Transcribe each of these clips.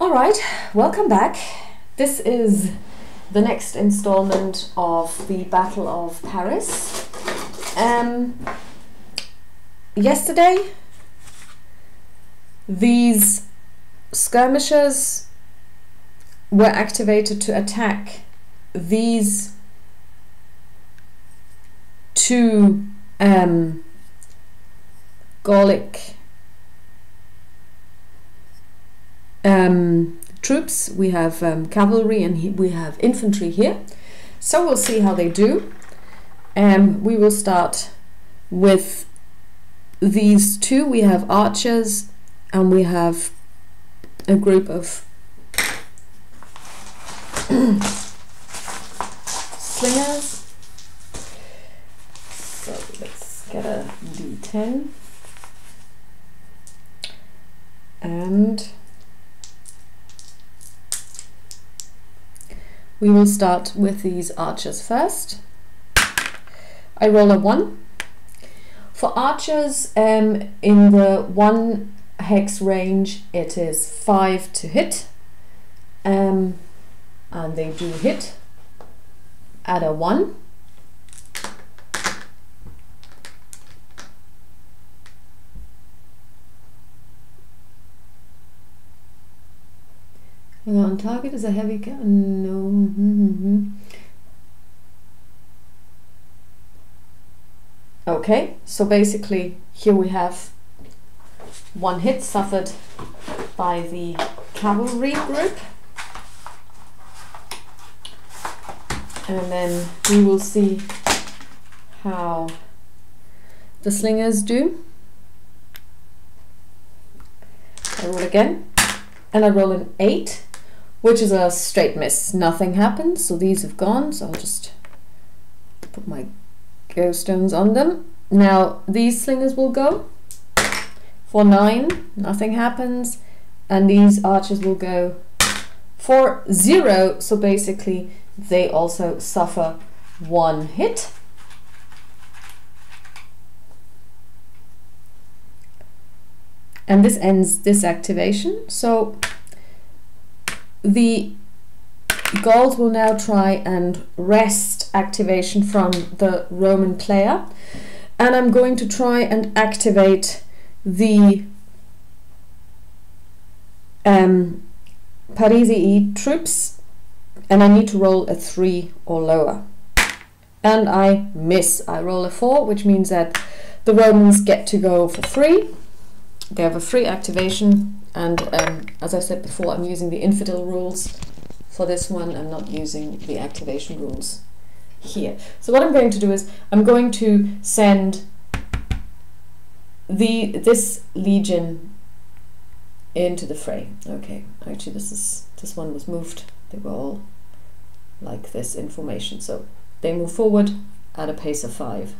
All right, welcome back. This is the next installment of the Battle of Paris. Yesterday, these skirmishers were activated to attack these two Gallic troops. We have cavalry and we have infantry here. So we'll see how they do. We will start with these two. We have archers and we have a group of slingers. So let's get a D10 and we will start with these archers first. I roll a 1. For archers, in the 1 hex range, it is 5 to hit, and they do hit at a 1. On target is a heavy no. Okay, so basically here we have 1 hit suffered by the cavalry group, and then we will see how the slingers do. I roll again and I roll an 8, which is a straight miss. Nothing happens, so these have gone, so I'll just put my go stones on them. Now these slingers will go for 9, nothing happens, and these archers will go for 0, so basically they also suffer 1 hit. And this ends this activation. So the Gauls will now try and wrest activation from the Roman player, and I'm going to try and activate the Parisii troops, and I need to roll a 3 or lower, and I miss. I roll a 4, which means that the Romans get to go for 3. They have a free activation, and as I said before, I'm using the infidel rules for this one. I'm not using the activation rules here. So what I'm going to do is I'm going to send this legion into the fray. Okay, actually this one was moved. They were all like this in formation, so they move forward at a pace of 5.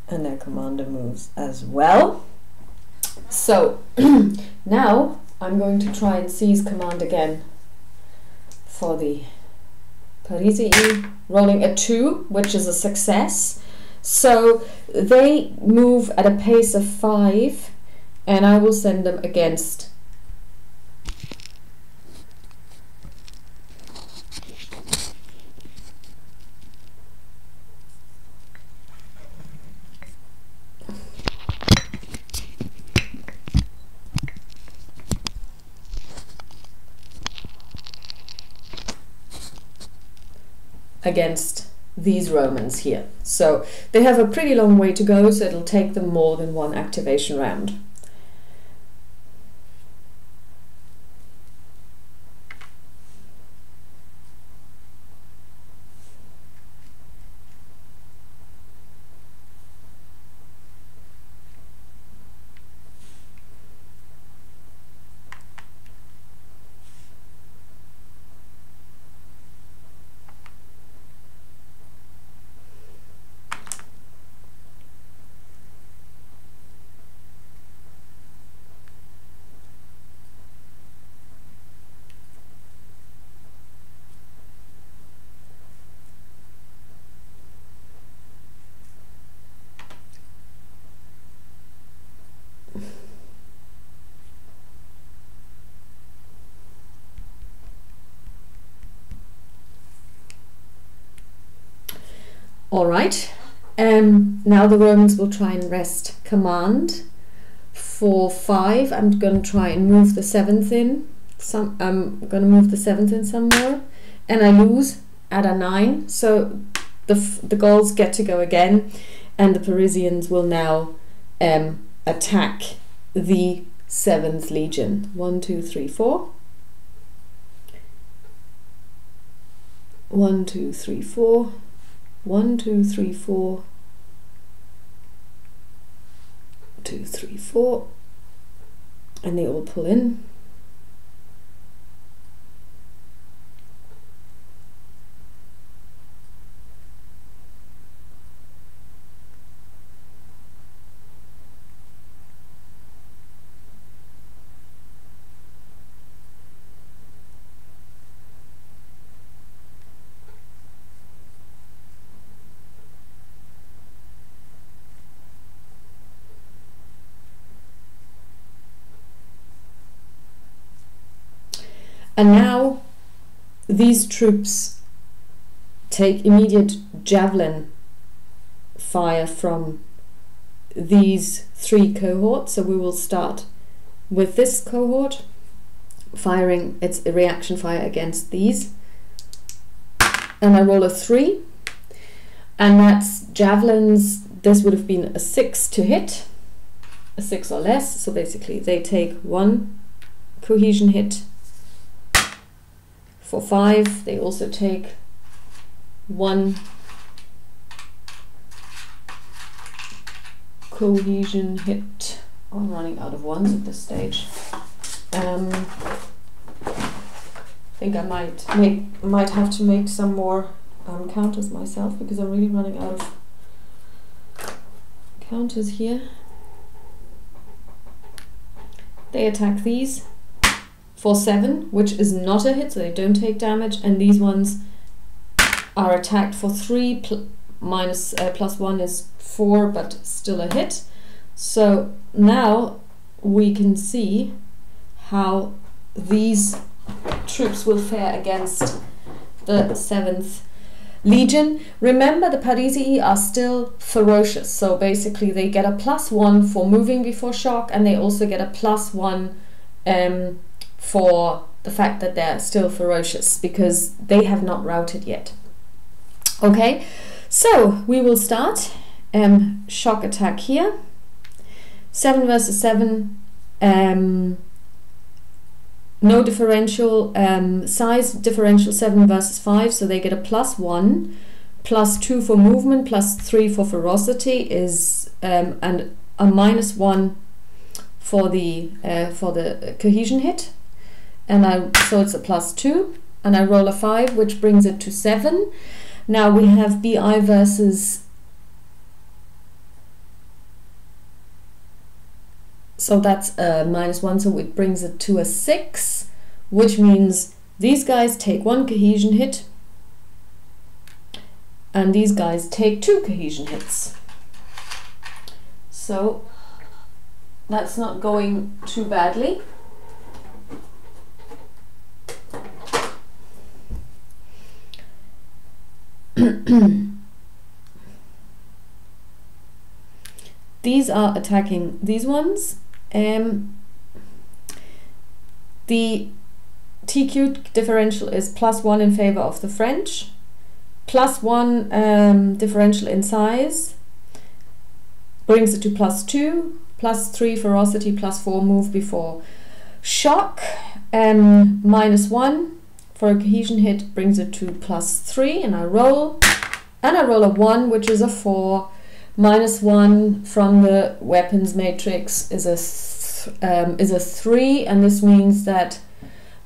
And their commander moves as well. So now I'm going to try and seize command again for the Parisii, rolling a 2, which is a success. So they move at a pace of 5, and I will send them against these Romans here. So they have a pretty long way to go, so it'll take them more than 1 activation round. All right. Now the Romans will try and wrest command. For 5, I'm going to try and move the 7th in. I'm going to move the 7th in some more, and I lose at a 9. So the Gauls get to go again, and the Parisians will now attack the 7th Legion. 1, 2, 3, 4. 1, 2, 3, 4. 1, 2, 3, 4. 2, 3, 4, and they all pull in. And now these troops take immediate javelin fire from these 3 cohorts. So we will start with this cohort firing its reaction fire against these. And I roll a 3. And that's javelins. This would have been a 6 to hit, a 6 or less. So basically they take 1 cohesion hit. For 5, they also take 1 cohesion hit. Oh, I'm running out of ones at this stage. I think I might have to make some more counters myself, because I'm really running out of counters here. They attack these for 7, which is not a hit, so they don't take damage, and these ones are attacked for 3, plus 1 is 4, but still a hit. So now we can see how these troops will fare against the 7th Legion. Remember, the Parisii are still ferocious, so basically they get a +1 for moving before shock, and they also get a +1 for the fact that they're still ferocious, because they have not routed yet. Okay, so we will start shock attack here. 7 versus 7, no differential, size differential 7 versus 5, so they get a +1, +2 for movement, +3 for ferocity is and a -1 for the cohesion hit. And so it's a +2, and I roll a 5, which brings it to 7. Now we have BI versus, so that's a -1, so it brings it to a 6, which means these guys take 1 cohesion hit, and these guys take 2 cohesion hits. So that's not going too badly. These are attacking these ones. The TQ differential is +1 in favor of the French, +1 differential in size, brings it to +2, +3 ferocity, +4 move before shock, -1 for a cohesion hit brings it to +3, and I roll a 1, which is a 4. -1 from the weapons matrix is a 3, and this means that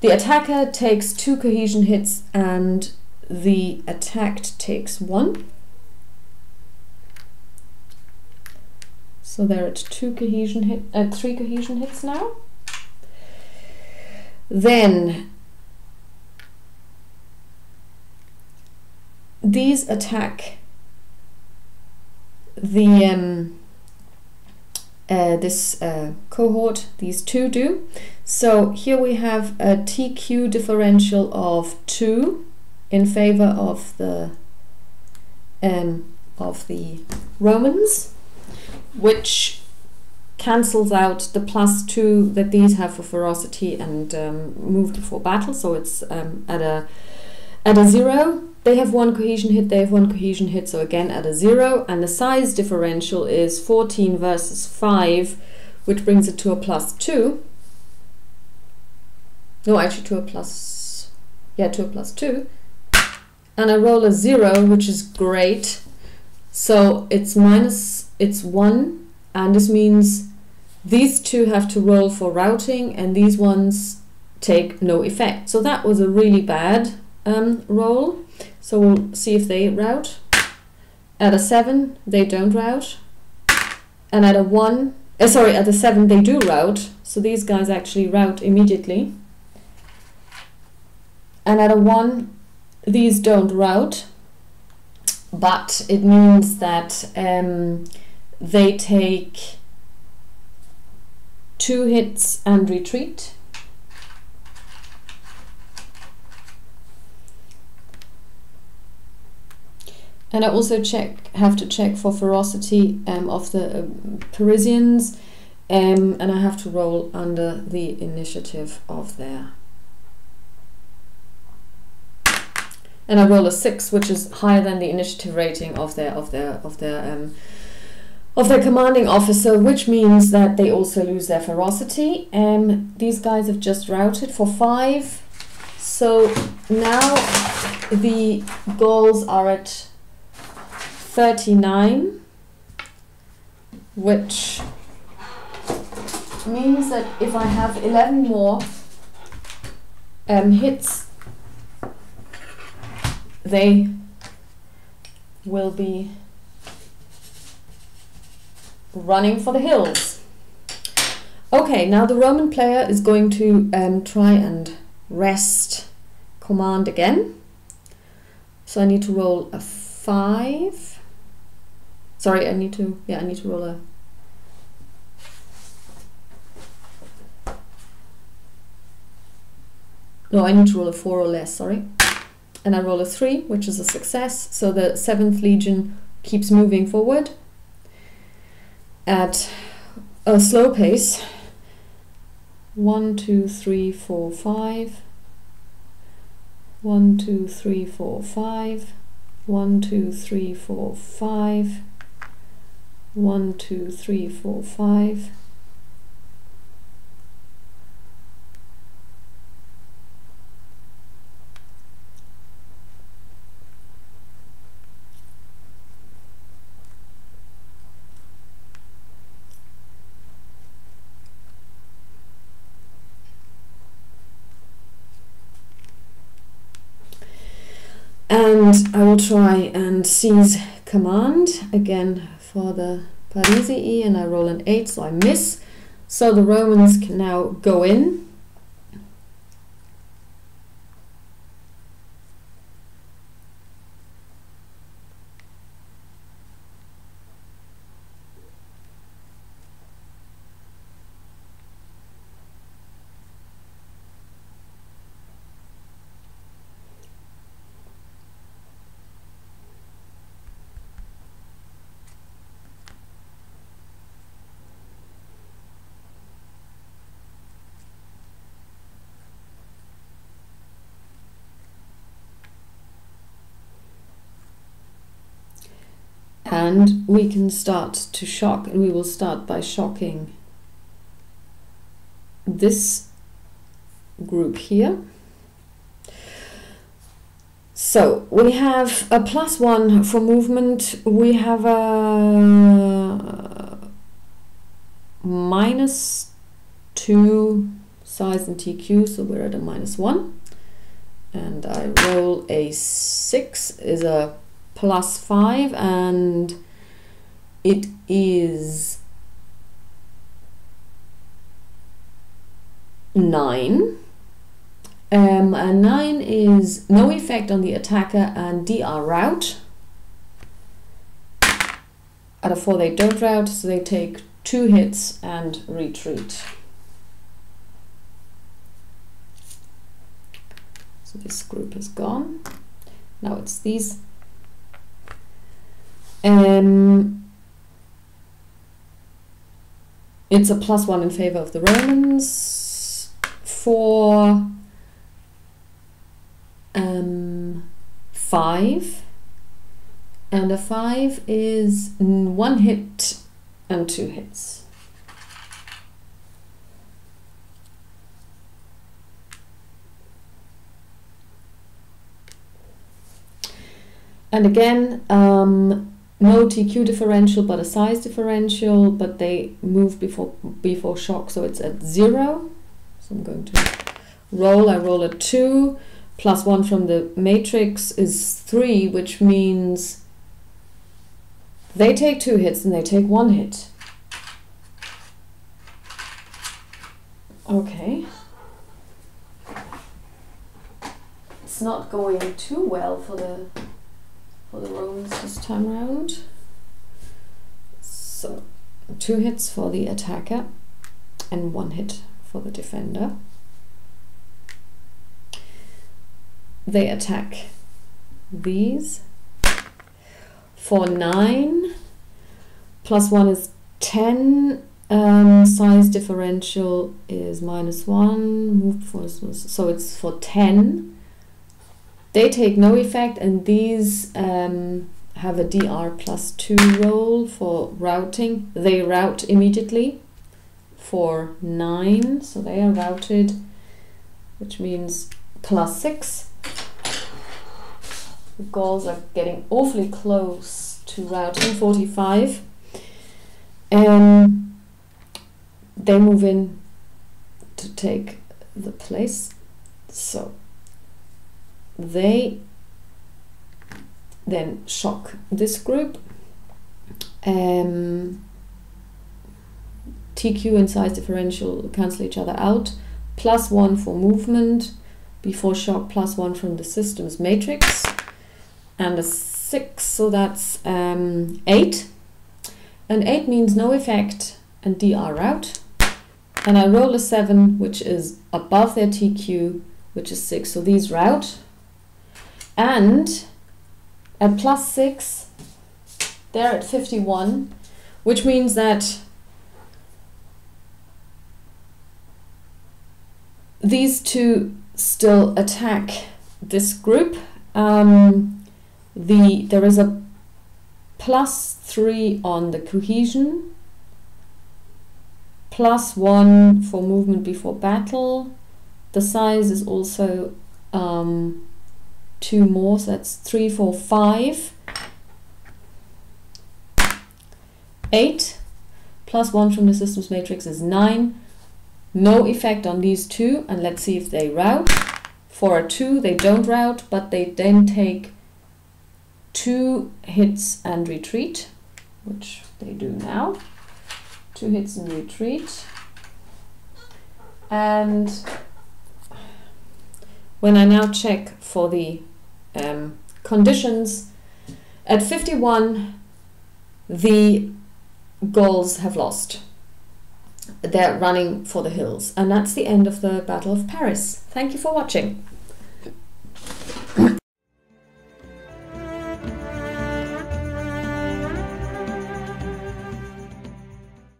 the attacker takes 2 cohesion hits and the attacked takes 1. So they're at 3 cohesion hits now. Then these attack the this cohort. These 2 do. So here we have a TQ differential of 2 in favor of the of the Romans, which cancels out the +2 that these have for ferocity and move before battle, so it's at a 0. They have 1 cohesion hit, they have 1 cohesion hit, so again at a 0, and the size differential is 14 versus 5, which brings it to a +2. No, actually to a +2. And I roll a 0, which is great. So it's 1, and this means these 2 have to roll for routing, and these ones take no effect. So that was a really bad roll. So we'll see if they route. At a 7, they don't route. And at a 1, at a 7, they do route. So these guys actually route immediately. And at a 1, these don't route, but it means that they take 2 hits and retreat. And I also have to check for ferocity of the Parisians, and I have to roll under the initiative of their. And I roll a 6, which is higher than the initiative rating of their commanding officer, which means that they also lose their ferocity. These guys have just routed for 5, so now the Gauls are at 39, which means that if I have 11 more hits, they will be running for the hills. Okay, now the Roman player is going to try and wrest command again. So I need to roll a 5. Sorry, I need to roll a. No, I need to roll a 4 or less, sorry. And I roll a 3, which is a success. So the 7th Legion keeps moving forward at a slow pace. 1, 2, 3, 4, 5. 1, 2, 3, 4, 5. 1, 2, 3, 4, 5. 1, 2, 3, 4, 5. And I will try and seize command again for the Parisii, and I roll an 8, so I miss. So the Romans can now go in. And we can start to shock, and we will start by shocking this group here. So we have a +1 for movement, we have a -2 size and TQ, so we're at a -1. And I roll a 6, is a +5, and it is 9. And 9 is no effect on the attacker and DR route. At a 4 they don't route, so they take 2 hits and retreat. So this group is gone. Now it's these It's a +1 in favor of the Romans. For 5, and a 5 is 1 hit and 2 hits. And again, no TQ differential but a size differential, but they move before shock, so it's at 0. So I'm going to roll. I roll a 2, +1 from the matrix is 3, which means they take 2 hits and they take 1 hit. Okay. It's not going too well for the Romans this time round. So 2 hits for the attacker and 1 hit for the defender. They attack these. For 9, +1 is 10. Size differential is -1. Move for, so it's for 10. They take no effect, and these have a DR +2 roll for routing. They rout immediately for 9, so they are routed, which means +6. The Gauls are getting awfully close to routing, 45. They move in to take the place. So they then shock this group. TQ and size differential cancel each other out. +1 for movement before shock, +1 from the system's matrix. And a 6, so that's 8. And 8 means no effect and DR rout. And I roll a 7, which is above their TQ, which is 6. So these rout. And at +6, they're at 51, which means that these two still attack this group. There is a +3 on the cohesion, +1 for movement before battle. The size is also 2 more, so that's 3, 4, 5. 8 +1 from the systems matrix is 9. No effect on these two, and let's see if they rout. For a 2, they don't rout, but they then take 2 hits and retreat, which they do now. 2 hits and retreat. And when I now check for the conditions, at 51, the Gauls have lost. They're running for the hills. And that's the end of the Battle of Paris. Thank you for watching.